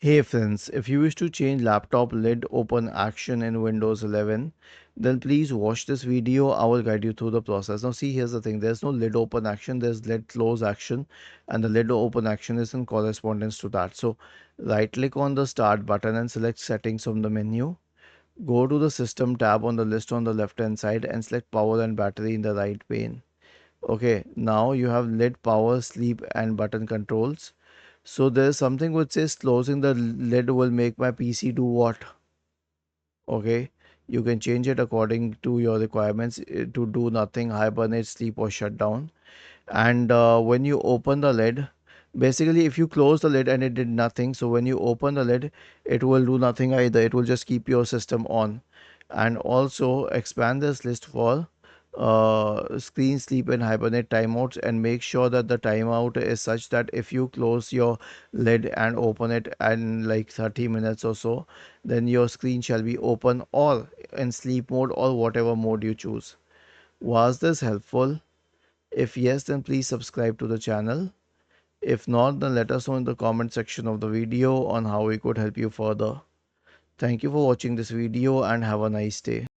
Hey friends, if you wish to change laptop lid open action in Windows 11, then please watch this video. I will guide you through the process. Now see, here's the thing. There's no lid open action, there's lid close action, and the lid open action is in correspondence to that. So right click on the start button and select settings from the menu. Go to the system tab on the list on the left hand side and select power and battery in the right pane. Okay, now you have lid power, sleep and button controls. So there's something which says closing the lid will make my PC do what? Okay, you can change it according to your requirements to do nothing, hibernate, sleep, or shut down. And when you open the lid, basically, if you close the lid and it did nothing, so when you open the lid, it will do nothing either. It will just keep your system on. And also expand this list for screen sleep and hibernate timeouts, and make sure that the timeout is such that if you close your lid and open it in like 30 minutes or so, then your screen shall be open or in sleep mode or whatever mode you choose. Was this helpful? If yes, then please subscribe to the channel. If not, then let us know in the comment section of the video on how we could help you further. Thank you for watching this video and have a nice day.